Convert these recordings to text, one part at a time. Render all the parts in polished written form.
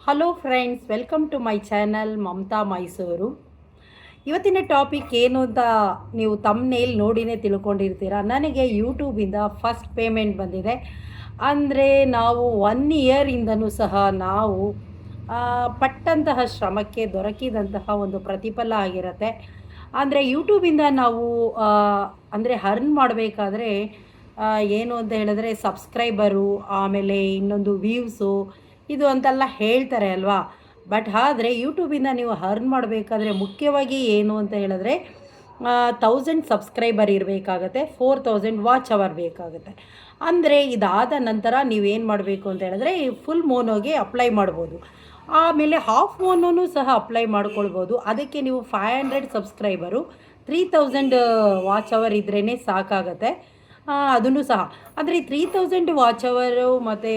Hello friends, welcome to my channel Mamata Mysuru. ಇವತ್ತಿನ topic ಏನು ಅಂತ ನೀವು ತಮ್ನೇಲ್ ನೋಡಿನೇ ತಿಳ್ಕೊಂಡಿರ್ತೀರ. ನನಗೆ ಯೂಟ್ಯೂಬಿಂದ ಫಸ್ಟ್ ಪೇಮೆಂಟ್ ಬಂದಿದೆ. ಅಂದರೆ ನಾವು 1 ಇಯರಿಂದನೂ ಸಹ ನಾವು ಪಟ್ಟಂತಹ ಶ್ರಮಕ್ಕೆ ದೊರಕಿದಂತಹ ಒಂದು ಪ್ರತಿಫಲ ಆಗಿರುತ್ತೆ. ಅಂದರೆ ಯೂಟ್ಯೂಬಿಂದ ನಾವು ಅಂದರೆ ಅರ್ನ್ ಮಾಡಬೇಕಾದ್ರೆ ಏನು ಅಂತ ಹೇಳಿದ್ರೆ ಸಬ್ಸ್ಕ್ರೈಬರು, ಆಮೇಲೆ ಇನ್ನೊಂದು ವ್ಯೂಸು ಇದು ಅಂತೆಲ್ಲ ಹೇಳ್ತಾರೆ ಅಲ್ವಾ. ಬಟ್ ಆದರೆ ಯೂಟ್ಯೂಬಿಂದ ನೀವು ಅರ್ನ್ ಮಾಡಬೇಕಾದ್ರೆ ಮುಖ್ಯವಾಗಿ ಏನು ಅಂತ ಹೇಳಿದ್ರೆ 1000 ಸಬ್ಸ್ಕ್ರೈಬರ್ ಇರಬೇಕಾಗತ್ತೆ, 4000 ವಾಚ್ ಅವರ್ ಬೇಕಾಗುತ್ತೆ. ಅಂದರೆ ಇದಾದ ನಂತರ ನೀವೇನು ಮಾಡಬೇಕು ಅಂತ ಹೇಳಿದ್ರೆ ಫುಲ್ ಮೋನೋಗೆ ಅಪ್ಲೈ ಮಾಡ್ಬೋದು. ಆಮೇಲೆ ಹಾಫ್ ಮೋನೋನು ಸಹ ಅಪ್ಲೈ ಮಾಡ್ಕೊಳ್ಬೋದು. ಅದಕ್ಕೆ ನೀವು 500 ಸಬ್ಸ್ಕ್ರೈಬರು 3000 ವಾಚ್ ಅವರ್ ಇದ್ರೇ ಸಾಕಾಗತ್ತೆ. ಅದನ್ನು ಸಹ ಅಂದರೆ 3000 ವಾಚ್ ಅವರು ಮತ್ತು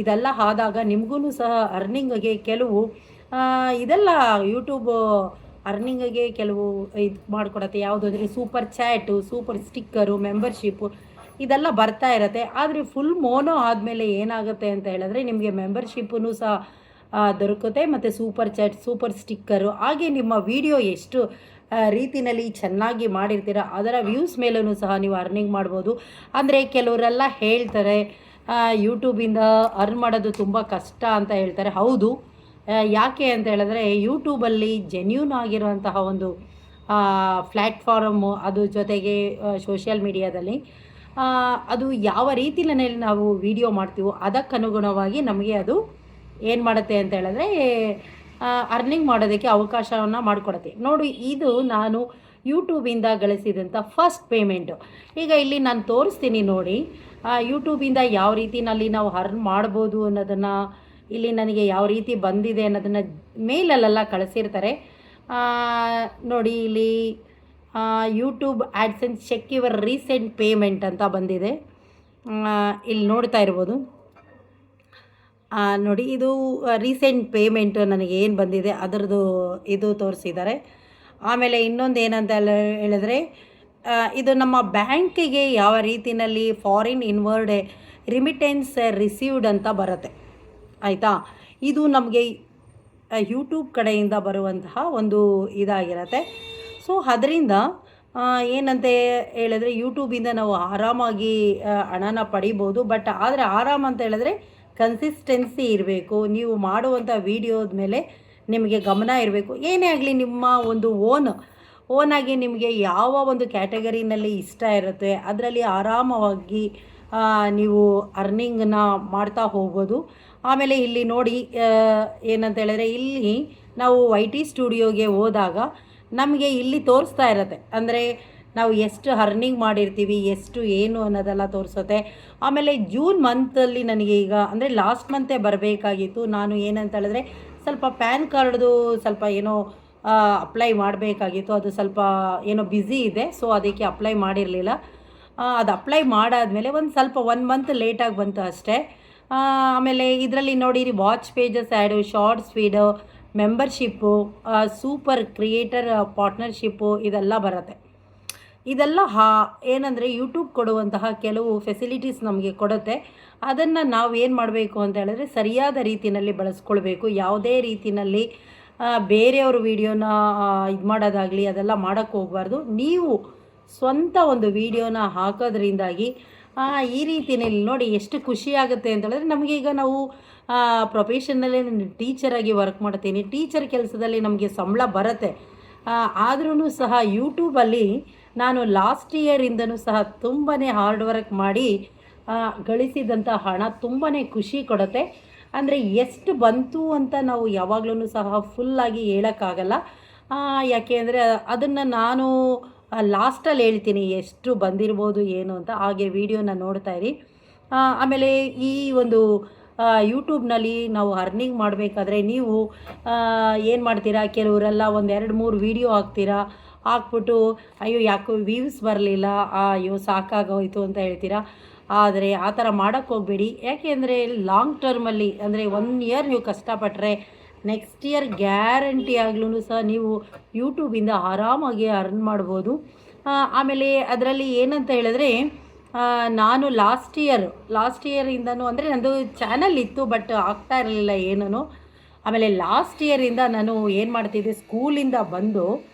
ಇದೆಲ್ಲ ಆದಾಗ ನಿಮಗೂ ಸಹ ಅರ್ನಿಂಗಿಗೆ ಕೆಲವು ಇದೆಲ್ಲ ಯೂಟ್ಯೂಬ್ ಅರ್ನಿಂಗಿಗೆ ಕೆಲವು ಇದು ಮಾಡಿಕೊಡತ್ತೆ. ಯಾವುದು ಅಂದರೆ super chat, super sticker, membership ಇದೆಲ್ಲ ಬರ್ತಾ ಇರುತ್ತೆ. ಆದರೆ ಫುಲ್ ಮೋನೋ ಆದಮೇಲೆ ಏನಾಗುತ್ತೆ ಅಂತ ಹೇಳಿದ್ರೆ ನಿಮಗೆ ಮೆಂಬರ್ಶಿಪ್ಪೂ ಸಹ ದೊರಕುತ್ತೆ, ಮತ್ತು ಸೂಪರ್ ಚಾಟ್, ಸೂಪರ್ ಸ್ಟಿಕ್ಕರು, ಹಾಗೆ ನಿಮ್ಮ ವಿಡಿಯೋ ಎಷ್ಟು ರೀತಿಯಲ್ಲಿ ಚೆನ್ನಾಗಿ ಮಾಡಿರ್ತೀರ ಅದರ ವ್ಯೂಸ್ ಮೇಲೂ ಸಹ ನೀವು ಅರ್ನಿಂಗ್ ಮಾಡ್ಬೋದು. ಅಂದರೆ ಕೆಲವರೆಲ್ಲ ಹೇಳ್ತಾರೆ ಯೂಟ್ಯೂಬಿಂದ ಅರ್ನ್ ಮಾಡೋದು ತುಂಬ ಕಷ್ಟ ಅಂತ ಹೇಳ್ತಾರೆ. ಹೌದು, ಯಾಕೆ ಅಂತ ಹೇಳಿದ್ರೆ ಯೂಟ್ಯೂಬಲ್ಲಿ ಜೆನ್ಯೂನ್ ಆಗಿರುವಂತಹ ಒಂದು ಪ್ಲ್ಯಾಟ್ಫಾರಮ್ಮು, ಅದು ಜೊತೆಗೆ ಸೋಷಿಯಲ್ ಮೀಡಿಯಾದಲ್ಲಿ ಅದು ಯಾವ ರೀತಿಯಲ್ಲಿ ನಾವು ವಿಡಿಯೋ ಮಾಡ್ತೀವೋ ಅದಕ್ಕನುಗುಣವಾಗಿ ನಮಗೆ ಅದು ಏನು ಮಾಡುತ್ತೆ ಅಂತ ಹೇಳಿದ್ರೆ ಅರ್ನಿಂಗ್ ಮಾಡೋದಕ್ಕೆ ಅವಕಾಶವನ್ನು ಮಾಡಿಕೊಡುತ್ತೆ. ನೋಡಿ, ಇದು ನಾನು ಯೂಟ್ಯೂಬಿಂದ ಗಳಿಸಿದಂಥ ಫಸ್ಟ್ ಪೇಮೆಂಟು. ಈಗ ಇಲ್ಲಿ ನಾನು ತೋರಿಸ್ತೀನಿ ನೋಡಿ, ಯೂಟ್ಯೂಬಿಂದ ಯಾವ ರೀತಿಯಲ್ಲಿ ನಾವು ಅರ್ನ್ ಮಾಡ್ಬೋದು ಅನ್ನೋದನ್ನು ಇಲ್ಲಿ ನನಗೆ ಯಾವ ರೀತಿ ಬಂದಿದೆ ಅನ್ನೋದನ್ನು ಮೇಲಲ್ಲೆಲ್ಲ ಕಳಿಸಿರ್ತಾರೆ. ನೋಡಿ, ಇಲ್ಲಿ YouTube AdSense check your recent payment ಅಂತ ಬಂದಿದೆ. ಇಲ್ಲಿ ನೋಡ್ತಾ ಇರ್ಬೋದು ನೋಡಿ, ಇದು ರೀಸೆಂಟ್ ಪೇಮೆಂಟ್ ನನಗೆ ಏನು ಬಂದಿದೆ ಅದರದ್ದು ಇದು ತೋರಿಸಿದ್ದಾರೆ. ಆಮೇಲೆ ಇನ್ನೊಂದು ಏನಂತ ಹೇಳಿದ್ರೆ ಇದು ನಮ್ಮ ಬ್ಯಾಂಕಿಗೆ ಯಾವ ರೀತಿಯಲ್ಲಿ ಫಾರಿನ್ ಇನ್ವರ್ಡ್ ರಿಮಿಟೆನ್ಸ್ ರಿಸೀವ್ಡ್ ಅಂತ ಬರುತ್ತೆ, ಆಯಿತಾ. ಇದು ನಮಗೆ ಯೂಟ್ಯೂಬ್ ಕಡೆಯಿಂದ ಬರುವಂತಹ ಒಂದು ಇದಾಗಿರುತ್ತೆ. ಸೊ ಅದರಿಂದ ಏನಂತ ಹೇಳಿದ್ರೆ ಯೂಟ್ಯೂಬಿಂದ ನಾವು ಆರಾಮಾಗಿ ಹಣನ ಪಡಿಬೋದು. ಬಟ್ ಆದರೆ ಆರಾಮ ಅಂತ ಹೇಳಿದ್ರೆ ಕನ್ಸಿಸ್ಟೆನ್ಸಿ ಇರಬೇಕು. ನೀವು ಮಾಡುವಂಥ ವೀಡಿಯೋದ ಮೇಲೆ ನಿಮಗೆ ಗಮನ ಇರಬೇಕು. ಏನೇ ಆಗಲಿ ನಿಮ್ಮ ಒಂದು ಓನಾಗಿ ನಿಮಗೆ ಯಾವ ಒಂದು ಕ್ಯಾಟಗರಿನಲ್ಲಿ ಇಷ್ಟ ಇರುತ್ತೆ ಅದರಲ್ಲಿ ಆರಾಮವಾಗಿ ನೀವು ಅರ್ನಿಂಗನ್ನ ಮಾಡ್ತಾ ಹೋಗ್ಬೋದು. ಆಮೇಲೆ ಇಲ್ಲಿ ನೋಡಿ ಏನಂತ ಹೇಳಿದ್ರೆ ಇಲ್ಲಿ ನಾವು YT ಸ್ಟುಡಿಯೋಗೆ ಹೋದಾಗ ನಮಗೆ ಇಲ್ಲಿ ತೋರಿಸ್ತಾ ಇರುತ್ತೆ. ಅಂದರೆ ನಾವು ಎಷ್ಟು ಅರ್ನಿಂಗ್ ಮಾಡಿರ್ತೀವಿ, ಎಷ್ಟು ಏನು ಅನ್ನೋದೆಲ್ಲ ತೋರಿಸುತ್ತೆ. ಆಮೇಲೆ ಜೂನ್ ಮಂತಲ್ಲಿ ನನಗೆ ಈಗ ಅಂದರೆ ಲಾಸ್ಟ್ ಮಂತೇ ಬರಬೇಕಾಗಿತ್ತು. ನಾನು ಏನಂತ ಹೇಳಿದ್ರೆ ಸ್ವಲ್ಪ ಪ್ಯಾನ್ ಕಾರ್ಡ್ದು ಸ್ವಲ್ಪ ಏನೋ ಅಪ್ಲೈ ಮಾಡಬೇಕಾಗಿತ್ತು. ಅದು ಸ್ವಲ್ಪ ಏನೋ ಬ್ಯುಸಿ ಇದೆ, ಸೊ ಅದಕ್ಕೆ ಅಪ್ಲೈ ಮಾಡಿರಲಿಲ್ಲ. ಅದು ಅಪ್ಲೈ ಮಾಡಾದಮೇಲೆ ಒಂದು ಸ್ವಲ್ಪ 1 ಮಂತ್ ಲೇಟಾಗಿ ಬಂತು ಅಷ್ಟೇ. ಆಮೇಲೆ ಇದರಲ್ಲಿ ನೋಡಿರಿ, watch pages ad, shorts feed, membership, super creator partnership ಇದೆಲ್ಲ ಬರುತ್ತೆ. ಇದೆಲ್ಲ ಏನಂದರೆ ಯೂಟ್ಯೂಬ್ ಕೊಡುವಂತಹ ಕೆಲವು ಫೆಸಿಲಿಟೀಸ್ ನಮಗೆ ಕೊಡುತ್ತೆ. ಅದನ್ನು ನಾವು ಏನು ಮಾಡಬೇಕು ಅಂತ ಹೇಳಿದ್ರೆ ಸರಿಯಾದ ರೀತಿಯಲ್ಲಿ ಬಳಸ್ಕೊಳ್ಬೇಕು. ಯಾವುದೇ ರೀತಿಯಲ್ಲಿ ಬೇರೆಯವ್ರ ವೀಡಿಯೋನ ಇದು ಮಾಡೋದಾಗಲಿ ಅದೆಲ್ಲ ಮಾಡೋಕ್ಕೆ ಹೋಗಬಾರ್ದು. ನೀವು ಸ್ವಂತ ಒಂದು ವೀಡಿಯೋನ ಹಾಕೋದ್ರಿಂದಾಗಿ ಈ ರೀತಿಯಲ್ಲಿ ನೋಡಿ ಎಷ್ಟು ಖುಷಿಯಾಗುತ್ತೆ ಅಂತ ಹೇಳಿದ್ರೆ ನಮಗೀಗ ನಾವು ಪ್ರೊಫೆಷನಲ್ಲಿ ಟೀಚರಾಗಿ ವರ್ಕ್ ಮಾಡ್ತೀನಿ. ಟೀಚರ್ ಕೆಲಸದಲ್ಲಿ ನಮಗೆ ಸಂಬಳ ಬರುತ್ತೆ. ಆದ್ರೂ ಸಹ ಯೂಟ್ಯೂಬಲ್ಲಿ ನಾನು ಲಾಸ್ಟ್ ಇಯರಿಂದನೂ ಸಹ ತುಂಬಾ ಹಾರ್ಡ್ ವರ್ಕ್ ಮಾಡಿ ಗಳಿಸಿದಂಥ ಹಣ ತುಂಬಾ ಖುಷಿ ಕೊಡುತ್ತೆ. ಅಂದರೆ ಎಷ್ಟು ಬಂತು ಅಂತ ನಾವು ಯಾವಾಗಲೂ ಸಹ ಫುಲ್ಲಾಗಿ ಹೇಳೋಕ್ಕಾಗಲ್ಲ. ಯಾಕೆ ಅಂದರೆ ಅದನ್ನು ನಾನು ಲಾಸ್ಟಲ್ಲಿ ಹೇಳ್ತೀನಿ ಎಷ್ಟು ಬಂದಿರ್ಬೋದು ಏನು ಅಂತ. ಹಾಗೆ ವೀಡಿಯೋನ ನೋಡ್ತಾ ಇರಿ. ಆಮೇಲೆ ಈ ಒಂದು ಯೂಟ್ಯೂಬ್ನಲ್ಲಿ ನಾವು ಅರ್ನಿಂಗ್ ಮಾಡಬೇಕಾದ್ರೆ ನೀವು ಏನು ಮಾಡ್ತೀರಾ, ಕೆಲವರೆಲ್ಲ 1-2-3 ವೀಡಿಯೋ ಹಾಕ್ತೀರಾ. ಹಾಕ್ಬಿಟ್ಟು ಅಯ್ಯೋ ಯಾಕೋ ವ್ಯೂಸ್ ಬರಲಿಲ್ಲ, ಅಯ್ಯೋ ಸಾಕಾಗೋಯ್ತು ಅಂತ ಹೇಳ್ತೀರಾ. ಆದರೆ ಆ ಥರ ಮಾಡೋಕ್ಕೆ ಹೋಗಬೇಡಿ. ಯಾಕೆ ಅಂದರೆ ಲಾಂಗ್ ಟರ್ಮಲ್ಲಿ ಅಂದರೆ 1 ಇಯರ್ ನೀವು ಕಷ್ಟಪಟ್ಟರೆ ನೆಕ್ಸ್ಟ್ ಇಯರ್ ಗ್ಯಾರಂಟಿ ಆಗ್ಲೂ ಸಹ ನೀವು ಯೂಟ್ಯೂಬಿಂದ ಆರಾಮಾಗಿ ಅರ್ನ್ ಮಾಡ್ಬೋದು. ಆಮೇಲೆ ಅದರಲ್ಲಿ ಏನಂತ ಹೇಳಿದ್ರೆ ನಾನು ಲಾಸ್ಟ್ ಇಯರಿಂದನೂ ಅಂದರೆ ನನ್ನದು ಚಾನಲ್ ಇತ್ತು, ಬಟ್ ಆಗ್ತಾ ಇರಲಿಲ್ಲ ಏನೂ. ಆಮೇಲೆ ಲಾಸ್ಟ್ ಇಯರಿಂದ ನಾನು ಏನು ಮಾಡ್ತಿದ್ದೆ, ಸ್ಕೂಲಿಂದ ಬಂದು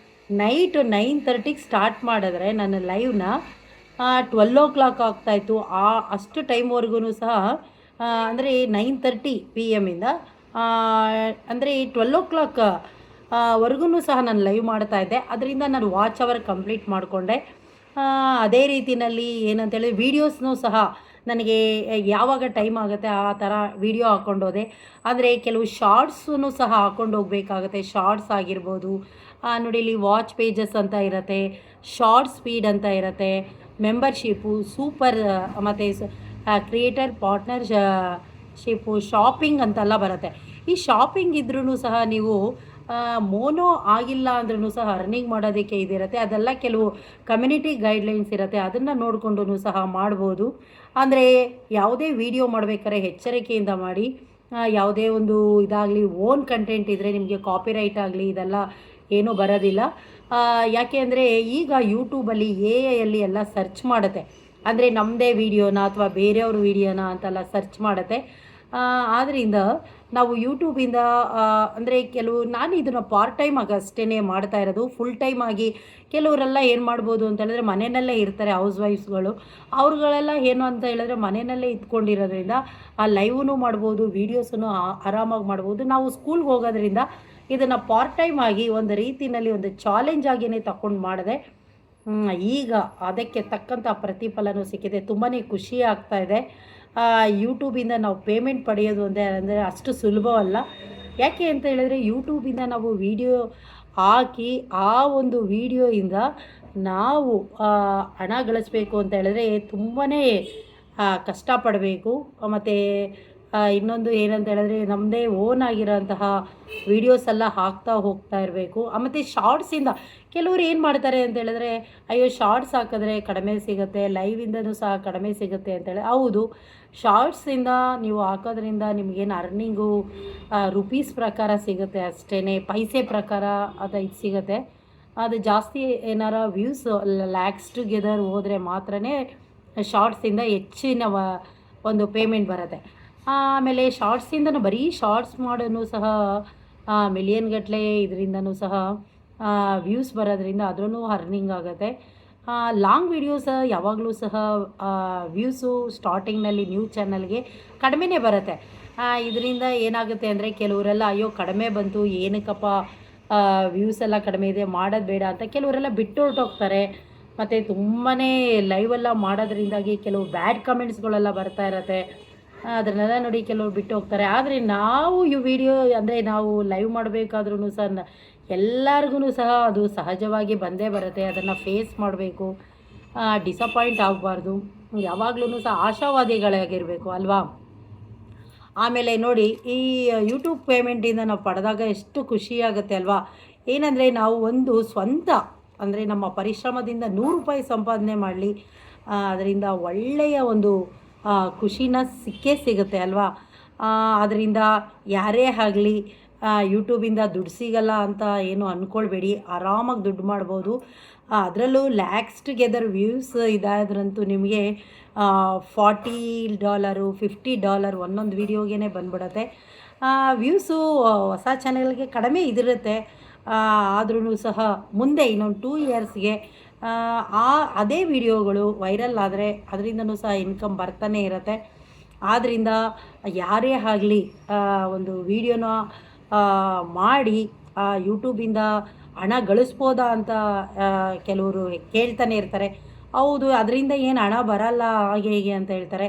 ನೈಟ್ 9:30ಗೆ ಸ್ಟಾರ್ಟ್ ಮಾಡಿದ್ರೆ ನನ್ನ ಲೈವ್ನ 12 ಆಗ್ತಾಯಿತ್ತು. ಅಷ್ಟು ಟೈಮ್ವರೆಗೂ ಸಹ ಅಂದರೆ 9:30 PM ಇಂದ ಅಂದರೆ 12 ವರೆಗೂ ಸಹ ನಾನು ಲೈವ್ ಮಾಡ್ತಾಯಿದ್ದೆ. ಅದರಿಂದ ನಾನು ವಾಚ್ ಅವರ್ ಕಂಪ್ಲೀಟ್ ಮಾಡಿಕೊಂಡೆ. ಅದೇ ರೀತಿಯಲ್ಲಿ ಏನಂತೇಳಿದ್ರೆ ವೀಡಿಯೋಸ್ನೂ ಸಹ ನನಗೆ ಯಾವಾಗ ಟೈಮ್ ಆಗುತ್ತೆ ಆ ಥರ ವೀಡಿಯೋ ಹಾಕ್ಕೊಂಡೋದೆ. ಆದರೆ ಕೆಲವು ಶಾರ್ಟ್ಸೂ ಸಹ ಹಾಕ್ಕೊಂಡು ಹೋಗಬೇಕಾಗತ್ತೆ. ಶಾರ್ಟ್ಸ್ ಆಗಿರ್ಬೋದು, ನೋಡಿ ಇಲ್ಲಿ ವಾಚ್ ಪೇಜಸ್ ಅಂತ ಇರುತ್ತೆ, ಶಾರ್ಟ್ ಸ್ಪೀಡ್ ಅಂತ ಇರುತ್ತೆ, ಮೆಂಬರ್ಶಿಪ್ಪು, ಸೂಪರ್ ಮತ್ತು ಕ್ರಿಯೇಟರ್ ಪಾರ್ಟ್ನರ್ ಶಿಪ್ಪು, ಶಾಪಿಂಗ್ ಅಂತೆಲ್ಲ ಬರುತ್ತೆ. ಈ ಶಾಪಿಂಗ್ ಇದ್ರೂ ಸಹ ನೀವು ಮೋನೋ ಆಗಿಲ್ಲ ಅಂದ್ರೂ ಸಹ ಅರ್ನಿಂಗ್ ಮಾಡೋದಕ್ಕೆ ಇದಿರುತ್ತೆ. ಅದೆಲ್ಲ ಕೆಲವು ಕಮ್ಯುನಿಟಿ ಗೈಡ್ಲೈನ್ಸ್ ಇರುತ್ತೆ, ಅದನ್ನು ನೋಡಿಕೊಂಡು ಸಹ ಮಾಡ್ಬೋದು. ಅಂದರೆ ಯಾವುದೇ ವಿಡಿಯೋ ಮಾಡಬೇಕಾದ್ರೆ ಎಚ್ಚರಿಕೆಯಿಂದ ಮಾಡಿ. ಯಾವುದೇ ಒಂದು ಇದಾಗಲಿ, ಓನ್ ಕಂಟೆಂಟ್ ಇದ್ದರೆ ನಿಮಗೆ ಕಾಪಿರೈಟ್ ಆಗಲಿ ಇದೆಲ್ಲ ಏನೂ ಬರೋದಿಲ್ಲ. ಯಾಕೆ ಅಂದರೆ ಈಗ ಯೂಟ್ಯೂಬಲ್ಲಿ AI ಎಲ್ಲ ಸರ್ಚ್ ಮಾಡುತ್ತೆ. ಅಂದರೆ ನಮ್ಮದೇ ವೀಡಿಯೋನ ಅಥವಾ ಬೇರೆಯವ್ರ ವೀಡಿಯೋನ ಅಂತೆಲ್ಲ ಸರ್ಚ್ ಮಾಡುತ್ತೆ. ಆದ್ದರಿಂದ ನಾವು ಯೂಟ್ಯೂಬಿಂದ ಅಂದರೆ ನಾನು ಇದನ್ನು ಪಾರ್ಟ್ ಟೈಮ್ ಅಷ್ಟೇ ಮಾಡ್ತಾ ಇರೋದು. ಫುಲ್ ಟೈಮ್ ಆಗಿ ಕೆಲವರೆಲ್ಲ ಏನು ಮಾಡ್ಬೋದು ಅಂತ ಹೇಳಿದ್ರೆ ಮನೆಯಲ್ಲೇ ಇರ್ತಾರೆ, ಹೌಸ್ ವೈಫ್ಸ್ಗಳು. ಅವ್ರುಗಳೆಲ್ಲ ಏನು ಅಂತ ಹೇಳಿದ್ರೆ ಮನೆಯಲ್ಲೇ ಇದ್ಕೊಂಡಿರೋದ್ರಿಂದ ಆ ಲೈವ್ನು ಮಾಡ್ಬೋದು, ವೀಡಿಯೋಸನ್ನು ಆರಾಮಾಗಿ ಮಾಡ್ಬೋದು. ನಾವು ಸ್ಕೂಲ್ಗೆ ಹೋಗೋದ್ರಿಂದ ಇದನ್ನು ಪಾರ್ಟ್ ಟೈಮ್ ಆಗಿ ಒಂದು ರೀತಿಯಲ್ಲಿ ಒಂದು ಚಾಲೆಂಜ್ ಆಗಿಯೇ ತಗೊಂಡು ಮಾಡಿದೆ. ಈಗ ಅದಕ್ಕೆ ತಕ್ಕಂಥ ಪ್ರತಿಫಲನೂ ಸಿಕ್ಕಿದೆ. ತುಂಬಾ ಖುಷಿ ಆಗ್ತಾಯಿದೆ. ಯೂಟ್ಯೂಬಿಂದ ನಾವು ಪೇಮೆಂಟ್ ಪಡೆಯೋದು ಅಂದರೆ ಅಷ್ಟು ಸುಲಭವಲ್ಲ. ಯಾಕೆ ಅಂತ ಹೇಳಿದ್ರೆ ಯೂಟ್ಯೂಬಿಂದ ನಾವು ವೀಡಿಯೋ ಹಾಕಿ ಆ ಒಂದು ವೀಡಿಯೋಯಿಂದ ನಾವು ಹಣ ಗಳಿಸ್ಬೇಕು ಅಂತ ಹೇಳಿದ್ರೆ ತುಂಬಾ ಕಷ್ಟಪಡಬೇಕು. ಮತ್ತು ಇನ್ನೊಂದು ಏನಂತ ಹೇಳಿದ್ರೆ ನಮ್ಮದೇ ಓನ್ ಆಗಿರೋಂತಹ ವೀಡಿಯೋಸ್ ಎಲ್ಲ ಹಾಕ್ತಾ ಹೋಗ್ತಾ ಇರಬೇಕು. ಮತ್ತು ಶಾರ್ಟ್ಸಿಂದ ಕೆಲವರು ಏನು ಮಾಡ್ತಾರೆ ಅಂತ ಹೇಳಿದ್ರೆ, ಅಯ್ಯೋ ಶಾರ್ಟ್ಸ್ ಹಾಕಿದ್ರೆ ಕಡಿಮೆ ಸಿಗುತ್ತೆ, ಲೈವಿಂದನೂ ಸಹ ಕಡಿಮೆ ಸಿಗುತ್ತೆ ಅಂತೇಳಿ. ಹೌದು, ಶಾರ್ಟ್ಸಿಂದ ನೀವು ಹಾಕೋದ್ರಿಂದ ನಿಮಗೇನು ಅರ್ನಿಂಗು ರುಪೀಸ್ ಪ್ರಕಾರ ಸಿಗುತ್ತೆ ಅಷ್ಟೇ, ಪೈಸೆ ಪ್ರಕಾರ ಅದು ಇದು ಸಿಗುತ್ತೆ. ಅದು ಜಾಸ್ತಿ ಏನಾರ ವ್ಯೂಸ್ ಲ್ಯಾಕ್ಸ್ ಟುಗೆದರ್ ಹೋದರೆ ಮಾತ್ರನೇ ಶಾರ್ಟ್ಸಿಂದ ಹೆಚ್ಚಿನ ಒಂದು ಪೇಮೆಂಟ್ ಬರುತ್ತೆ. ಆಮೇಲೆ ಶಾರ್ಟ್ಸಿಂದನೂ ಬರೀ ಶಾರ್ಟ್ಸ್ ಮಾಡೋನು ಸಹ ಮಿಲಿಯನ್ ಗಟ್ಟಲೆ ಇದರಿಂದನೂ ಸಹ ವ್ಯೂಸ್ ಬರೋದ್ರಿಂದ ಅದೂ ಅರ್ನಿಂಗ್ ಆಗುತ್ತೆ. ಲಾಂಗ್ ವೀಡಿಯೋಸ್ ಯಾವಾಗಲೂ ಸಹ ವ್ಯೂಸು ಸ್ಟಾರ್ಟಿಂಗ್ನಲ್ಲಿ ನ್ಯೂ ಚಾನಲ್ಗೆ ಕಡಿಮೆನೇ ಬರುತ್ತೆ. ಇದರಿಂದ ಏನಾಗುತ್ತೆ ಅಂದರೆ ಕೆಲವರೆಲ್ಲ ಅಯ್ಯೋ ಕಡಿಮೆ ಬಂತು ಏನಕ್ಕಪ್ಪ ವ್ಯೂಸ್ ಎಲ್ಲ ಕಡಿಮೆ ಇದೆ, ಮಾಡೋದು ಬೇಡ ಅಂತ ಕೆಲವರೆಲ್ಲ ಬಿಟ್ಟು ಹೊರಟೋಗ್ತಾರೆ. ಮತ್ತು ತುಂಬಾ ಲೈವೆಲ್ಲ ಮಾಡೋದ್ರಿಂದಾಗಿ ಕೆಲವು ಬ್ಯಾಡ್ ಕಮೆಂಟ್ಸ್ಗಳೆಲ್ಲ ಬರ್ತಾ ಇರತ್ತೆ. ಅದನ್ನೆಲ್ಲ ನೋಡಿ ಕೆಲವರು ಬಿಟ್ಟು ಹೋಗ್ತಾರೆ. ಆದರೆ ನಾವು ಈ ವಿಡಿಯೋ ಅಂದರೆ ನಾವು ಲೈವ್ ಮಾಡಬೇಕಾದ್ರೂ ಸಹ ಎಲ್ಲರಿಗೂ ಸಹ ಅದು ಸಹಜವಾಗಿ ಬಂದೇ ಬರುತ್ತೆ. ಅದನ್ನು ಫೇಸ್ ಮಾಡಬೇಕು, ಡಿಸಪಾಯಿಂಟ್ ಆಗಬಾರ್ದು, ಯಾವಾಗಲೂ ಸಹ ಆಶಾವಾದಿಗಳಾಗಿರಬೇಕು ಅಲ್ವಾ. ಆಮೇಲೆ ನೋಡಿ ಈ ಯೂಟ್ಯೂಬ್ ಪೇಮೆಂಟಿಂದ ನಾವು ಪಡೆದಾಗ ಎಷ್ಟು ಖುಷಿಯಾಗುತ್ತೆ ಅಲ್ವಾ. ಏನಂದರೆ ನಾವು ಒಂದು ಸ್ವಂತ ಅಂದರೆ ನಮ್ಮ ಪರಿಶ್ರಮದಿಂದ ₹100 ಸಂಪಾದನೆ ಮಾಡಲಿ, ಅದರಿಂದ ಒಳ್ಳೆಯ ಒಂದು ಖುಷಿನ ಸಿಕ್ಕೇ ಸಿಗುತ್ತೆ ಅಲ್ವಾ. ಅದರಿಂದ ಯಾರೇ ಆಗಲಿ ಯೂಟ್ಯೂಬಿಂದ ದುಡ್ಡು ಸಿಗಲ್ಲ ಅಂತ ಏನು ಅಂದ್ಕೊಳ್ಬೇಡಿ, ಆರಾಮಾಗಿ ದುಡ್ಡು ಮಾಡ್ಬೋದು. ಅದರಲ್ಲೂ ಲ್ಯಾಕ್ಸ್ ಟುಗೆದರ್ ವ್ಯೂಸ್ ಇದಾದ್ರಂತೂ ನಿಮಗೆ $40 $50 ಒಂದೊಂದು ವೀಡಿಯೋಗೇ ಬಂದ್ಬಿಡುತ್ತೆ. ವ್ಯೂಸು ಹೊಸ ಚಾನೆಲ್ಗೆ ಕಡಿಮೆ ಇದಿರುತ್ತೆ. ಆದ್ರೂ ಸಹ ಮುಂದೆ ಇನ್ನೊಂದು 2 ಇಯರ್ಸ್ಗೆ ಅದೇ ವಿಡಿಯೋಗಳು ವೈರಲ್ ಆದರೆ ಅದರಿಂದನೂ ಸಹ ಇನ್ಕಮ್ ಬರ್ತಾನೆ ಇರುತ್ತೆ. ಆದ್ದರಿಂದ ಯಾರೇ ಆಗಲಿ ಒಂದು ವೀಡಿಯೋನ ಮಾಡಿ ಯೂಟ್ಯೂಬಿಂದ ಹಣ ಗಳಿಸ್ಬೋದಾ ಅಂತ ಕೆಲವರು ಕೇಳ್ತಾನೆ ಇರ್ತಾರೆ. ಹೌದು, ಅದರಿಂದ ಏನು ಹಣ ಬರಲ್ಲ ಹಾಗೆ ಹೀಗೆ ಅಂತ ಹೇಳ್ತಾರೆ.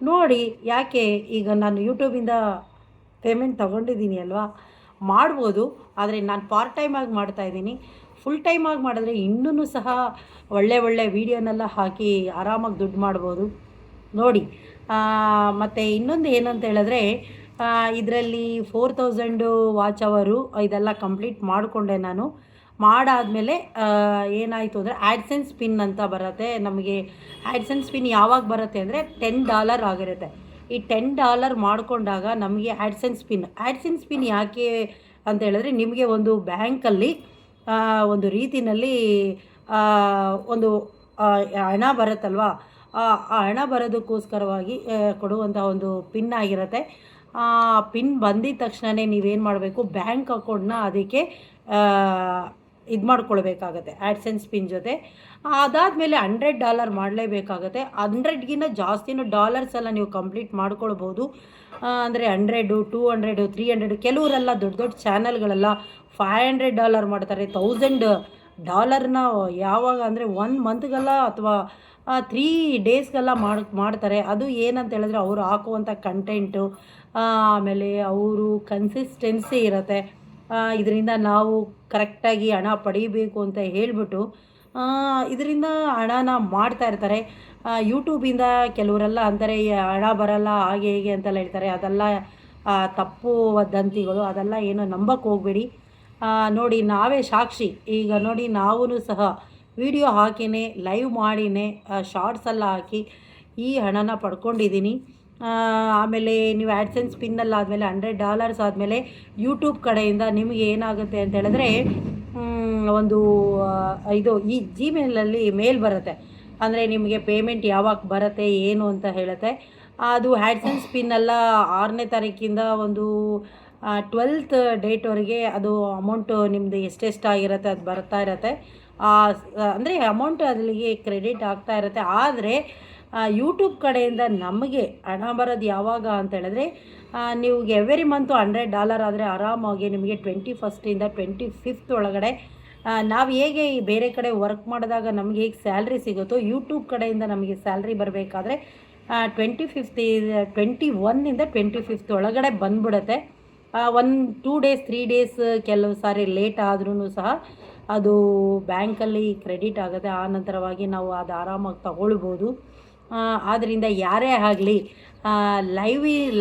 ನೋಡಿ, ಯಾಕೆ ಈಗ ನಾನು ಯೂಟ್ಯೂಬಿಂದ ಪೇಮೆಂಟ್ ತೊಗೊಂಡಿದ್ದೀನಿ ಅಲ್ವಾ, ಮಾಡ್ಬೋದು. ಆದರೆ ನಾನು ಪಾರ್ಟ್ ಟೈಮಾಗಿ ಮಾಡ್ತಾಯಿದ್ದೀನಿ. ಫುಲ್ ಟೈಮಾಗಿ ಮಾಡಿದ್ರೆ ಇನ್ನೂ ಸಹ ಒಳ್ಳೆ ವೀಡಿಯೋನೆಲ್ಲ ಹಾಕಿ ಆರಾಮಾಗಿ ದುಡ್ಡು ಮಾಡ್ಬೋದು ನೋಡಿ. ಮತ್ತು ಇನ್ನೊಂದು ಏನಂತ ಹೇಳಿದ್ರೆ ಇದರಲ್ಲಿ 4000 ವಾಚ್ ಅವರು ಇದೆಲ್ಲ ಕಂಪ್ಲೀಟ್ ಮಾಡಿಕೊಂಡೆ ನಾನು. ಮಾಡಾದಮೇಲೆ ಏನಾಯಿತು ಅಂದರೆ ಆ್ಯಡ್ಸೆನ್ಸ್ ಪಿನ್ ಅಂತ ಬರುತ್ತೆ ನಮಗೆ. ಆ್ಯಡ್ಸೆನ್ಸ್ ಪಿನ್ ಯಾವಾಗ ಬರುತ್ತೆ ಅಂದರೆ $10 ಆಗಿರುತ್ತೆ. ಈ $10 ಮಾಡಿಕೊಂಡಾಗ ನಮಗೆ ಆ್ಯಡ್ಸೆನ್ಸ್ ಪಿನ್ ಯಾಕೆ ಅಂತ ಹೇಳಿದ್ರೆ ನಿಮಗೆ ಒಂದು ಬ್ಯಾಂಕಲ್ಲಿ ಒಂದು ರೀತಿಯಲ್ಲಿ ಒಂದು ಹಣ ಬರುತ್ತಲ್ವ, ಆ ಹಣ ಬರೋದಕ್ಕೋಸ್ಕರವಾಗಿ ಕೊಡುವಂಥ ಒಂದು ಪಿನ್ ಆಗಿರುತ್ತೆ. ಪಿನ್ ಬಂದಿದ ತಕ್ಷಣವೇ ನೀವೇನು ಮಾಡಬೇಕು, ಬ್ಯಾಂಕ್ ಅಕೌಂಟ್ನ ಅದಕ್ಕೆ ಇದು ಮಾಡ್ಕೊಳ್ಬೇಕಾಗತ್ತೆ ಆ್ಯಡ್ಸೆನ್ಸ್ ಪಿನ್ ಜೊತೆ. ಅದಾದಮೇಲೆ $100 ಮಾಡಲೇಬೇಕಾಗತ್ತೆ. 100ಗಿಂತ ಜಾಸ್ತಿನೂ ಡಾಲರ್ಸ್ ಎಲ್ಲ ನೀವು ಕಂಪ್ಲೀಟ್ ಮಾಡ್ಕೊಳ್ಬೋದು. ಅಂದರೆ 100, 200, 300, ಕೆಲವರೆಲ್ಲ ದೊಡ್ಡ ದೊಡ್ಡ ಚಾನಲ್ಗಳೆಲ್ಲ $500 ಮಾಡ್ತಾರೆ. $1000 ಯಾವಾಗ ಅಂದರೆ 1 ಮಂತ್ಗೆಲ್ಲ ಅಥವಾ 3 ಡೇಸ್ಗೆಲ್ಲ ಮಾಡ್ತಾರೆ. ಅದು ಏನಂತ ಹೇಳಿದ್ರೆ ಅವರು ಹಾಕುವಂಥ ಕಂಟೆಂಟು, ಆಮೇಲೆ ಅವರು ಕನ್ಸಿಸ್ಟೆನ್ಸಿ ಇರುತ್ತೆ. ಇದರಿಂದ ನಾವು ಕರೆಕ್ಟಾಗಿ ಹಣ ಪಡೀಬೇಕು ಅಂತ ಹೇಳಿಬಿಟ್ಟು ಇದರಿಂದ ಹಣನ ಮಾಡ್ತಾ ಇರ್ತಾರೆ. ಯೂಟ್ಯೂಬಿಂದ ಕೆಲವರೆಲ್ಲ ಅಂತಾರೆ ಹಣ ಬರಲ್ಲ ಹಾಗೆ ಹೀಗೆ ಅಂತೆಲ್ಲ ಹೇಳ್ತಾರೆ. ಅದೆಲ್ಲ ತಪ್ಪು ವದಂತಿಗಳು, ಅದೆಲ್ಲ ಏನೋ ನಂಬಕ್ಕೆ ಹೋಗಬೇಡಿ. ನೋಡಿ ನಾವೇ ಸಾಕ್ಷಿ. ಈಗ ನೋಡಿ ನಾವೂ ಸಹ ವಿಡಿಯೋ ಹಾಕಿನೇ, ಲೈವ್ ಮಾಡಿನೇ, ಶಾರ್ಟ್ಸ್ ಎಲ್ಲ ಹಾಕಿ ಈ ಹಣನ ಪಡ್ಕೊಂಡಿದ್ದೀನಿ. ಆಮೇಲೆ ನೀವು ಆ್ಯಡ್ಸೆನ್ಸ್ ಪಿನ್ನಲ್ಲಿ ಆದಮೇಲೆ $100 ಆದಮೇಲೆ ಯೂಟ್ಯೂಬ್ ಕಡೆಯಿಂದ ನಿಮಗೆ ಏನಾಗುತ್ತೆ ಅಂತ ಹೇಳಿದ್ರೆ ಒಂದು ಇದು ಈ ಜಿಮೇಲಲ್ಲಿ ಮೇಲ್ ಬರುತ್ತೆ. ಅಂದರೆ ನಿಮಗೆ ಪೇಮೆಂಟ್ ಯಾವಾಗ ಬರುತ್ತೆ ಏನು ಅಂತ ಹೇಳುತ್ತೆ. ಅದು ಆ್ಯಡ್ಸೆನ್ಸ್ ಪಿನ್ನೆಲ್ಲ 6ನೇ ತಾರೀಕಿಂದ ಒಂದು 12th ಡೇಟ್ವರೆಗೆ ಅದು ಅಮೌಂಟು ನಿಮ್ಮದು ಎಷ್ಟೆಷ್ಟಾಗಿರುತ್ತೆ ಅದು ಬರ್ತಾ ಇರುತ್ತೆ. ಅಂದರೆ ಅಮೌಂಟ್ ಅಲ್ಲಿಗೆ ಕ್ರೆಡಿಟ್ ಆಗ್ತಾ ಇರುತ್ತೆ. ಆದರೆ ಯೂಟ್ಯೂಬ್ ಕಡೆಯಿಂದ ನಮಗೆ ಹಣ ಬರೋದು ಯಾವಾಗ ಅಂತ ಹೇಳಿದ್ರೆ ನೀವು ಎವ್ರಿ ಮಂತು $100 ಆದರೆ ಆರಾಮಾಗಿ ನಿಮಗೆ 21st 25th ಒಳಗಡೆ ನಾವು ಹೇಗೆ ಬೇರೆ ಕಡೆ ವರ್ಕ್ ಮಾಡಿದಾಗ ನಮಗೆ ಹೇಗೆ ಸ್ಯಾಲ್ರಿ ಸಿಗುತ್ತೋ ಯೂಟ್ಯೂಬ್ ಕಡೆಯಿಂದ ನಮಗೆ ಸ್ಯಾಲ್ರಿ ಬರಬೇಕಾದ್ರೆ 21st 25th ಒಳಗಡೆ ಬಂದ್ಬಿಡುತ್ತೆ. 2 ಡೇಸ್ 3 ಡೇಸ್ ಕೆಲವು ಸಾರಿ ಲೇಟ್ ಆದ್ರೂ ಸಹ ಅದು ಬ್ಯಾಂಕಲ್ಲಿ ಕ್ರೆಡಿಟ್ ಆಗುತ್ತೆ. ಆ ನಂತರವಾಗಿ ನಾವು ಅದು ಆರಾಮಾಗಿ ತಗೊಳ್ಬೋದು. ಆದ್ದರಿಂದ ಯಾರೇ ಆಗಲಿ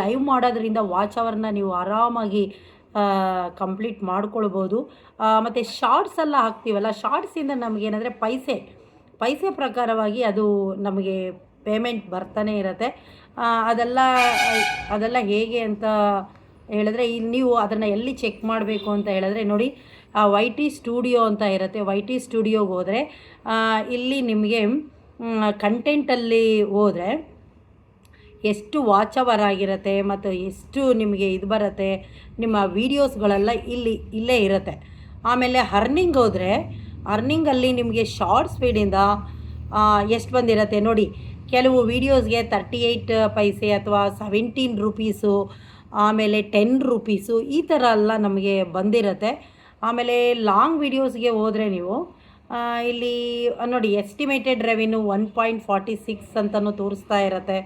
ಲೈವ್ ಮಾಡೋದ್ರಿಂದ ವಾಚ್ ಅವರ್ನ ನೀವು ಆರಾಮಾಗಿ ಕಂಪ್ಲೀಟ್ ಮಾಡ್ಕೊಳ್ಬೋದು. ಮತ್ತು ಶಾರ್ಟ್ಸ್ ಎಲ್ಲ ಹಾಕ್ತೀವಲ್ಲ, ಶಾರ್ಟ್ಸಿಂದ ನಮಗೇನಂದರೆ ಪೈಸೆ ಪ್ರಕಾರವಾಗಿ ಅದು ನಮಗೆ ಪೇಮೆಂಟ್ ಬರ್ತಾನೆ ಇರುತ್ತೆ. ಅದೆಲ್ಲ ಹೇಗೆ ಅಂತ ಹೇಳಿದ್ರೆ ಇಲ್ಲಿ ನೀವು ಅದನ್ನು ಎಲ್ಲಿ ಚೆಕ್ ಮಾಡಬೇಕು ಅಂತ ಹೇಳಿದ್ರೆ ನೋಡಿ, YT ಸ್ಟುಡಿಯೋ ಅಂತ ಇರುತ್ತೆ. YT ಸ್ಟುಡಿಯೋಗೆ ಹೋದರೆ ಇಲ್ಲಿ ನಿಮಗೆ ಕಂಟೆಂಟಲ್ಲಿ ಹೋದರೆ ಎಷ್ಟು ವಾಚ್ ಅವರ್ ಆಗಿರುತ್ತೆ ಮತ್ತು ಎಷ್ಟು ನಿಮಗೆ ಇದು ಬರುತ್ತೆ, ನಿಮ್ಮ ವೀಡಿಯೋಸ್ಗಳೆಲ್ಲ ಇಲ್ಲೇ ಇರುತ್ತೆ. ಆಮೇಲೆ ಅರ್ನಿಂಗ್ ಹೋದರೆ ಅರ್ನಿಂಗಲ್ಲಿ ನಿಮಗೆ ಶಾರ್ಟ್ ಸ್ಪೀಡಿಂದ ಎಷ್ಟು ಬಂದಿರುತ್ತೆ ನೋಡಿ. ಕೆಲವು ವೀಡಿಯೋಸ್ಗೆ 38 ಪೈಸೆ ಅಥವಾ 17 ರೂಪೀಸು, ಆಮೇಲೆ 10 ರೂಪೀಸು ಈ ಥರ ಎಲ್ಲ ನಮಗೆ ಬಂದಿರುತ್ತೆ. ಆಮೇಲೆ ಲಾಂಗ್ ವೀಡಿಯೋಸ್ಗೆ ಹೋದರೆ ನೀವು ಇಲ್ಲಿ ನೋಡಿ ಎಸ್ಟಿಮೇಟೆಡ್ ರೆವಿನ್ಯೂ 1.46 ಅಂತಲೂ ತೋರಿಸ್ತಾ ಇರುತ್ತೆ.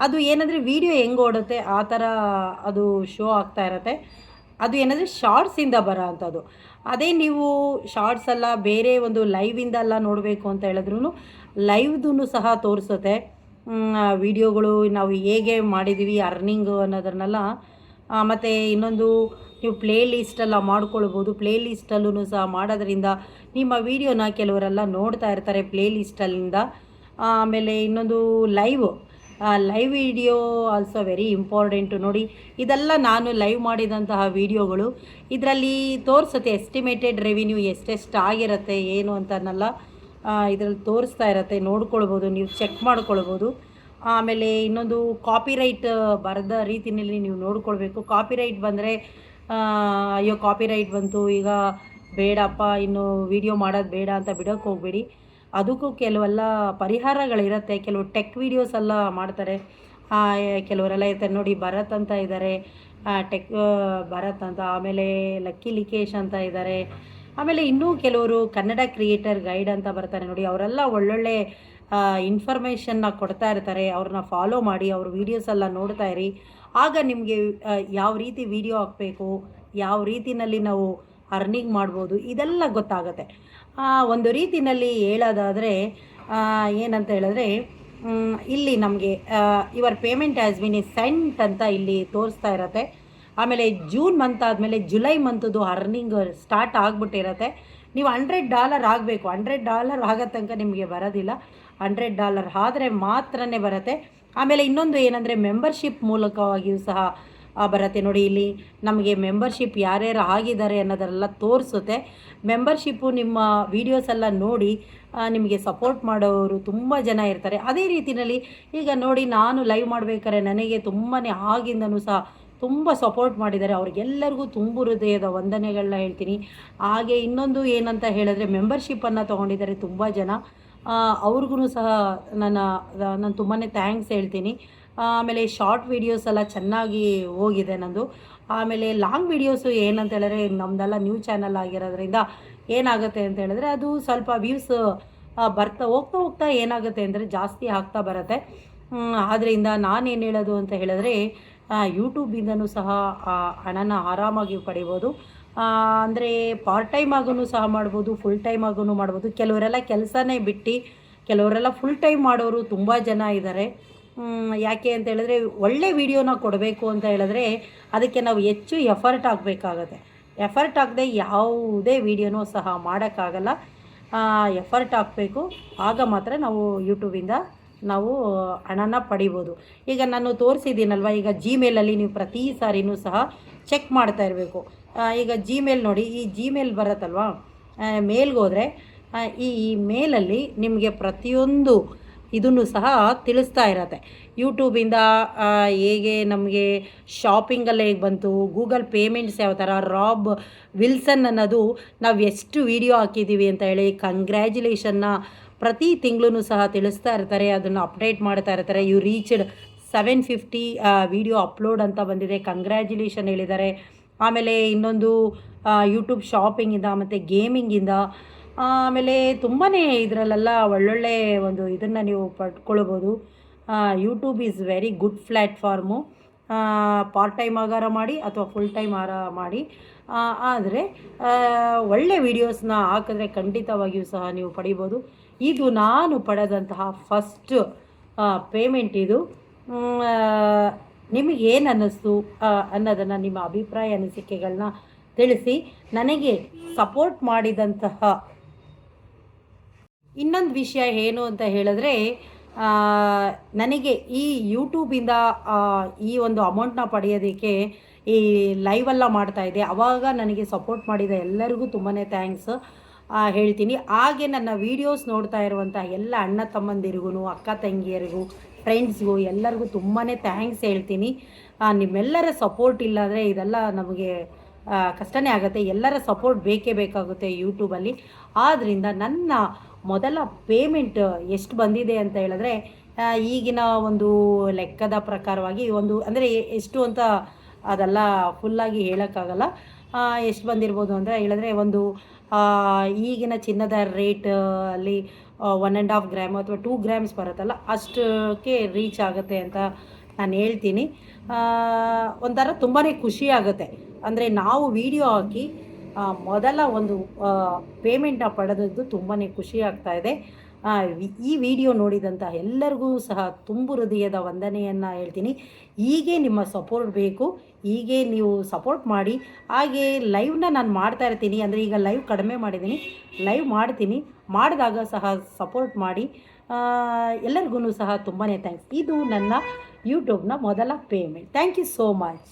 ಅದು ಏನಂದರೆ ವೀಡಿಯೋ ಹೆಂಗೆ ಓಡುತ್ತೆ ಆ ಥರ ಅದು ಶೋ ಆಗ್ತಾ ಇರುತ್ತೆ. ಅದು ಏನಂದರೆ ಶಾರ್ಟ್ಸಿಂದ ಬರೋ ಅಂಥದ್ದು. ಅದೇ ನೀವು ಶಾರ್ಟ್ಸ್ ಎಲ್ಲ ಬೇರೆ ಒಂದು ಲೈವಿಂದೆಲ್ಲ ನೋಡಬೇಕು ಅಂತ ಹೇಳಿದ್ರೂ ಲೈವ್ದೂ ಸಹ ತೋರಿಸುತ್ತೆ. ವೀಡಿಯೋಗಳು ನಾವು ಹೇಗೆ ಮಾಡಿದ್ದೀವಿ ಅರ್ನಿಂಗು ಅನ್ನೋದನ್ನೆಲ್ಲ. ಮತ್ತು ಇನ್ನೊಂದು ನೀವು ಪ್ಲೇ ಲಿಸ್ಟೆಲ್ಲ ಮಾಡ್ಕೊಳ್ಬೋದು. ಪ್ಲೇ ಲಿಸ್ಟಲ್ಲೂ ಸಹ ಮಾಡೋದ್ರಿಂದ ನಿಮ್ಮ ವೀಡಿಯೋನ ಕೆಲವರೆಲ್ಲ ನೋಡ್ತಾ ಇರ್ತಾರೆ ಪ್ಲೇ ಲಿಸ್ಟಲ್ಲಿಂದ. ಆಮೇಲೆ ಇನ್ನೊಂದು live video also very important. ನೋಡಿ ಇದೆಲ್ಲ ನಾನು ಲೈವ್ ಮಾಡಿದಂತಹ ವೀಡಿಯೋಗಳು. ಇದರಲ್ಲಿ ತೋರಿಸುತ್ತೆ ಎಸ್ಟಿಮೇಟೆಡ್ ರೆವಿನ್ಯೂ ಎಷ್ಟೆಷ್ಟು ಆಗಿರುತ್ತೆ ಏನು ಅಂತನೆಲ್ಲ ಇದರಲ್ಲಿ ತೋರಿಸ್ತಾ ಇರುತ್ತೆ. ನೋಡ್ಕೊಳ್ಬೋದು, ನೀವು ಚೆಕ್ ಮಾಡ್ಕೊಳ್ಬೋದು. ಆಮೇಲೆ ಇನ್ನೊಂದು ಕಾಪಿರೈಟ್ ಬರೆದ ರೀತಿಯಲ್ಲಿ ನೀವು ನೋಡ್ಕೊಳ್ಬೇಕು. ಕಾಪಿರೈಟ್ ಬಂದರೆ ಅಯ್ಯೋ ಕಾಪಿರೈಟ್ ಬಂತು ಈಗ ಬೇಡಪ್ಪ ಇನ್ನು ವೀಡಿಯೋ ಮಾಡೋದು ಬೇಡ ಅಂತ ಬಿಡೋಕ್ಕೆ ಹೋಗಬೇಡಿ. ಅದಕ್ಕೂ ಕೆಲವೆಲ್ಲ ಪರಿಹಾರಗಳಿರುತ್ತೆ. ಕೆಲವು ಟೆಕ್ ವೀಡಿಯೋಸ್ ಎಲ್ಲ ಮಾಡ್ತಾರೆ. ಕೆಲವರೆಲ್ಲ ಇರ್ತಾರೆ ನೋಡಿ, ಭರತ್ ಅಂತ ಇದ್ದಾರೆ, ಭರತ್ ಅಂತ, ಆಮೇಲೆ ಲಕ್ಕಿ ಲಿಕೇಶ್ ಅಂತ ಇದ್ದಾರೆ. ಆಮೇಲೆ ಇನ್ನೂ ಕೆಲವರು ಕನ್ನಡ ಕ್ರಿಯೇಟರ್ ಗೈಡ್ ಅಂತ ಬರ್ತಾರೆ ನೋಡಿ. ಅವರೆಲ್ಲ ಒಳ್ಳೊಳ್ಳೆ ಇನ್ಫಾರ್ಮೇಷನ್ನ ಕೊಡ್ತಾ ಇರ್ತಾರೆ. ಅವ್ರನ್ನ ಫಾಲೋ ಮಾಡಿ, ಅವ್ರ ವೀಡಿಯೋಸ್ ಎಲ್ಲ ನೋಡ್ತಾ ಇರಿ. ಆಗ ನಿಮಗೆ ಯಾವ ರೀತಿ ವೀಡಿಯೋ ಹಾಕಬೇಕು, ಯಾವ ರೀತಿಯಲ್ಲಿ ನಾವು ಅರ್ನಿಂಗ್ ಮಾಡ್ಬೋದು ಇದೆಲ್ಲ ಗೊತ್ತಾಗುತ್ತೆ. ಒಂದು ರೀತಿಯಲ್ಲಿ ಹೇಳೋದಾದರೆ ಏನಂತ ಹೇಳಿದ್ರೆ ಇಲ್ಲಿ ನಮಗೆ your payment has been scent ಅಂತ ಇಲ್ಲಿ ತೋರಿಸ್ತಾ ಇರುತ್ತೆ. ಆಮೇಲೆ ಜೂನ್ ಮಂತ್ ಆದಮೇಲೆ ಜುಲೈ ಮಂತದ್ದು ಅರ್ನಿಂಗ್ ಸ್ಟಾರ್ಟ್ ಆಗಿಬಿಟ್ಟಿರುತ್ತೆ. ನೀವು $100 ಆಗಬೇಕು. $100 ಆಗೋ ತನಕ ನಿಮಗೆ ಬರೋದಿಲ್ಲ. $100 ಆದರೆ ಮಾತ್ರನೇ ಬರುತ್ತೆ. ಆಮೇಲೆ ಇನ್ನೊಂದು ಏನಂದರೆ ಮೆಂಬರ್ಶಿಪ್ ಮೂಲಕವಾಗಿಯೂ ಸಹ ಬರುತ್ತೆ ನೋಡಿ. ಇಲ್ಲಿ ನಮಗೆ ಮೆಂಬರ್ಶಿಪ್ ಯಾರ್ಯಾರು ಆಗಿದ್ದಾರೆ ಅನ್ನೋದೆಲ್ಲ ತೋರಿಸುತ್ತೆ. ಮೆಂಬರ್ಶಿಪ್ಪು ನಿಮ್ಮ ವೀಡಿಯೋಸ್ ಎಲ್ಲ ನೋಡಿ ನಿಮಗೆ ಸಪೋರ್ಟ್ ಮಾಡೋರು ತುಂಬ ಜನ ಇರ್ತಾರೆ. ಅದೇ ರೀತಿಯಲ್ಲಿ ಈಗ ನೋಡಿ ನಾನು ಲೈವ್ ಮಾಡಬೇಕಾದ್ರೆ ನನಗೆ ತುಂಬಾ ಆಗಿಂದನೂ ಸಹ ತುಂಬ ಸಪೋರ್ಟ್ ಮಾಡಿದ್ದಾರೆ. ಅವ್ರಿಗೆಲ್ಲರಿಗೂ ತುಂಬು ಹೃದಯದ ವಂದನೆಗಳನ್ನ ಹೇಳ್ತೀನಿ. ಹಾಗೆ ಇನ್ನೊಂದು ಏನಂತ ಹೇಳಿದ್ರೆ ಮೆಂಬರ್‌ಶಿಪ್ಪನ್ನು ತೊಗೊಂಡಿದ್ದಾರೆ ತುಂಬ ಜನ. ಅವ್ರಿಗೂ ಸಹ ನಾನು ತುಂಬಾ ಥ್ಯಾಂಕ್ಸ್ ಹೇಳ್ತೀನಿ. ಆಮೇಲೆ ಶಾರ್ಟ್ ವೀಡಿಯೋಸ್ ಎಲ್ಲ ಚೆನ್ನಾಗಿ ಹೋಗಿದೆ ನಂದು. ಆಮೇಲೆ ಲಾಂಗ್ ವೀಡಿಯೋಸು ಏನಂತ ಹೇಳಿದ್ರೆ ನಮ್ಮದೆಲ್ಲ ನ್ಯೂ ಚಾನಲ್ ಆಗಿರೋದ್ರಿಂದ ಏನಾಗುತ್ತೆ ಅಂತ ಹೇಳಿದ್ರೆ ಅದು ಸ್ವಲ್ಪ ವ್ಯೂಸ್ ಬರ್ತಾ ಹೋಗ್ತಾ ಏನಾಗುತ್ತೆ ಅಂದರೆ ಜಾಸ್ತಿ ಆಗ್ತಾ ಬರುತ್ತೆ. ಆದ್ದರಿಂದ ನಾನೇನು ಹೇಳೋದು ಅಂತ ಹೇಳಿದ್ರೆ ಯೂಟ್ಯೂಬಿಂದನೂ ಸಹ ಹಣನ ಆರಾಮಾಗಿ ಪಡಿಬೋದು. ಅಂದರೆ ಪಾರ್ಟ್ ಟೈಮ್ ಆಗೂ ಸಹ ಮಾಡ್ಬೋದು, ಫುಲ್ ಟೈಮ್ ಆಗೂ ಮಾಡ್ಬೋದು. ಕೆಲವರೆಲ್ಲ ಕೆಲಸನೇ ಬಿಟ್ಟು ಕೆಲವರೆಲ್ಲ ಫುಲ್ ಟೈಮ್ ಮಾಡೋರು ತುಂಬ ಜನ ಇದ್ದಾರೆ. ಯಾಕೆ ಅಂತ ಹೇಳಿದ್ರೆ ಒಳ್ಳೆ ವೀಡಿಯೋನ ಕೊಡಬೇಕು ಅಂತ ಹೇಳಿದ್ರೆ ಅದಕ್ಕೆ ನಾವು ಹೆಚ್ಚು ಎಫರ್ಟ್ ಹಾಕಬೇಕಾಗತ್ತೆ. ಎಫರ್ಟ್ ಹಾಕದೆ ಯಾವುದೇ ವೀಡಿಯೋನೂ ಸಹ ಮಾಡೋಕ್ಕಾಗಲ್ಲ. ಎಫರ್ಟ್ ಹಾಕಬೇಕು, ಆಗ ಮಾತ್ರ ನಾವು ಯೂಟ್ಯೂಬಿಂದ ನಾವು ಹಣನ ಪಡಿಬೋದು. ಈಗ ನಾನು ತೋರಿಸಿದ್ದೀನಲ್ವ, ಈಗ ಜಿಮೇಲಲ್ಲಿ ನೀವು ಪ್ರತಿ ಸಾರಿನೂ ಸಹ ಚೆಕ್ ಮಾಡ್ತಾ ಇರಬೇಕು. ಈಗ ಜಿಮೇಲ್ ನೋಡಿ, ಈ ಜಿಮೇಲ್ ಬರುತ್ತಲ್ವ, ಮೇಲ್ಗೋದ್ರೆ ಈ ಮೇಲಲ್ಲಿ ನಿಮಗೆ ಪ್ರತಿಯೊಂದು ಇದನ್ನು ಸಹ ತಿಳಿಸ್ತಾ ಇರತ್ತೆ. ಯೂಟ್ಯೂಬಿಂದ ಹೇಗೆ ನಮಗೆ ಶಾಪಿಂಗಲ್ಲಿ ಹೇಗೆ ಬಂತು, ಗೂಗಲ್ ಪೇಮೆಂಟ್ಸ್ ಯಾವ ಥರ, ರಾಬ್ ವಿಲ್ಸನ್ ಅನ್ನೋದು ನಾವು ಎಷ್ಟು ವೀಡಿಯೋ ಹಾಕಿದ್ದೀವಿ ಅಂತ ಹೇಳಿ ಕಂಗ್ರ್ಯಾಚುಲೇಷನ್ನ ಪ್ರತಿ ತಿಂಗಳೂ ಸಹ ತಿಳಿಸ್ತಾ ಇರ್ತಾರೆ. ಅದನ್ನು ಅಪ್ಡೇಟ್ ಮಾಡ್ತಾ ಇರ್ತಾರೆ. ಯು ರೀಚ್ಡ್ 750 ವೀಡಿಯೋ ಅಪ್ಲೋಡ್ ಅಂತ ಬಂದಿದೆ, ಕಂಗ್ರ್ಯಾಚುಲೇಷನ್ ಹೇಳಿದ್ದಾರೆ. ಆಮೇಲೆ ಇನ್ನೊಂದು ಯೂಟ್ಯೂಬ್ ಶಾಪಿಂಗಿಂದ ಮತ್ತು ಗೇಮಿಂಗಿಂದ, ಆಮೇಲೆ ತುಂಬಾ ಇದರಲ್ಲೆಲ್ಲ ಒಳ್ಳೊಳ್ಳೆ ಒಂದು ಇದನ್ನು ನೀವು ಪಡ್ಕೊಳ್ಬೋದು. YouTube is very good platform. Part time ಆಗಾರ ಮಾಡಿ ಅಥವಾ ಫುಲ್ ಟೈಮ್ ಮಾಡಿ, ಆದರೆ ಒಳ್ಳೆ ವೀಡಿಯೋಸ್ನ ಹಾಕಿದ್ರೆ ಖಂಡಿತವಾಗಿಯೂ ಸಹ ನೀವು ಪಡಿಬೋದು. ಇದು ನಾನು ಪಡೆದಂತಹ ಫಸ್ಟ್ ಪೇಮೆಂಟ್ ಇದು. ನಿಮಗೇನು ಅನ್ನಿಸ್ತು ಅನ್ನೋದನ್ನು ನಿಮ್ಮ ಅಭಿಪ್ರಾಯ ಅನಿಸಿಕೆಗಳನ್ನ ತಿಳಿಸಿ. ನನಗೆ ಸಪೋರ್ಟ್ ಮಾಡಿದಂತಹ ಇನ್ನೊಂದು ವಿಷಯ ಏನು ಅಂತ ಹೇಳಿದ್ರೆ, ನನಗೆ ಈ ಯೂಟ್ಯೂಬಿಂದ ಈ ಒಂದು ಅಮೌಂಟ್ನ ಪಡೆಯೋದಕ್ಕೆ ಈ ಲೈವೆಲ್ಲ ಮಾಡ್ತಾಯಿದ್ದೆ, ಆವಾಗ ನನಗೆ ಸಪೋರ್ಟ್ ಮಾಡಿದ ಎಲ್ಲರಿಗೂ ತುಂಬಾ ಥ್ಯಾಂಕ್ಸ್ ಹೇಳ್ತೀನಿ. ಹಾಗೆ ನನ್ನ ವೀಡಿಯೋಸ್ ನೋಡ್ತಾ ಇರುವಂಥ ಎಲ್ಲ ಅಣ್ಣ ತಮ್ಮಂದಿರಿಗೂ, ಅಕ್ಕ ತಂಗಿಯರಿಗೂ, ಫ್ರೆಂಡ್ಸ್ಗೂ ಎಲ್ಲರಿಗೂ ತುಂಬಾ ಥ್ಯಾಂಕ್ಸ್ ಹೇಳ್ತೀನಿ. ನಿಮ್ಮೆಲ್ಲರ ಸಪೋರ್ಟ್ ಇಲ್ಲಾಂದರೆ ಇದೆಲ್ಲ ನಮಗೆ ಕಷ್ಟನೇ ಆಗುತ್ತೆ. ಎಲ್ಲರ ಸಪೋರ್ಟ್ ಬೇಕೇ ಬೇಕಾಗುತ್ತೆ ಯೂಟ್ಯೂಬಲ್ಲಿ. ಆದ್ದರಿಂದ ನನ್ನ ಮೊದಲ ಪೇಮೆಂಟ್ ಎಷ್ಟು ಬಂದಿದೆ ಅಂತ ಹೇಳಿದ್ರೆ, ಈಗಿನ ಒಂದು ಲೆಕ್ಕದ ಪ್ರಕಾರವಾಗಿ ಒಂದು ಅಂದರೆ ಎಷ್ಟು ಅಂತ ಅದೆಲ್ಲ ಫುಲ್ಲಾಗಿ ಹೇಳೋಕ್ಕಾಗಲ್ಲ. ಎಷ್ಟು ಬಂದಿರ್ಬೋದು ಅಂತ ಹೇಳಿದ್ರೆ, ಒಂದು ಈಗಿನ ಚಿನ್ನದ ರೇಟ್ ಅಲ್ಲಿ 1.5 ಗ್ರಾಮ್ ಅಥವಾ 2 ಗ್ರಾಮ್ಸ್ ಬರುತ್ತಲ್ಲ, ಅಷ್ಟಕ್ಕೆ ರೀಚ್ ಆಗುತ್ತೆ ಅಂತ ನಾನು ಹೇಳ್ತೀನಿ. ಒಂಥರ ತುಂಬಾ ಖುಷಿ ಆಗುತ್ತೆ. ಅಂದರೆ ನಾವು ವಿಡಿಯೋ ಹಾಕಿ ಮೊದಲ ಒಂದು ಪೇಮೆಂಟ್ನ ಪಡೆದದ್ದು ತುಂಬಾ ಖುಷಿ ಆಗ್ತಾಯಿದೆ. ಈ ವಿಡಿಯೋ ನೋಡಿದಂಥ ಎಲ್ಲರಿಗೂ ಸಹ ತುಂಬು ಹೃದಯದ ವಂದನೆಯನ್ನು ಹೇಳ್ತೀನಿ. ಹೀಗೆ ನಿಮ್ಮ ಸಪೋರ್ಟ್ ಬೇಕು, ಹೀಗೆ ನೀವು ಸಪೋರ್ಟ್ ಮಾಡಿ. ಹಾಗೆ ಲೈವ್ನ ನಾನು ಮಾಡ್ತಾ ಇರ್ತೀನಿ. ಅಂದರೆ ಈಗ ಲೈವ್ ಕಡಿಮೆ ಮಾಡಿದ್ದೀನಿ, ಲೈವ್ ಮಾಡ್ತೀನಿ. ಮಾಡಿದಾಗ ಸಹ ಸಪೋರ್ಟ್ ಮಾಡಿ. ಎಲ್ಲರಿಗೂ ಸಹ ತುಂಬಾ ಥ್ಯಾಂಕ್ಸ್. ಇದು ನನ್ನ ಯೂಟ್ಯೂಬ್ನ ಮೊದಲ payment. Thank you so much.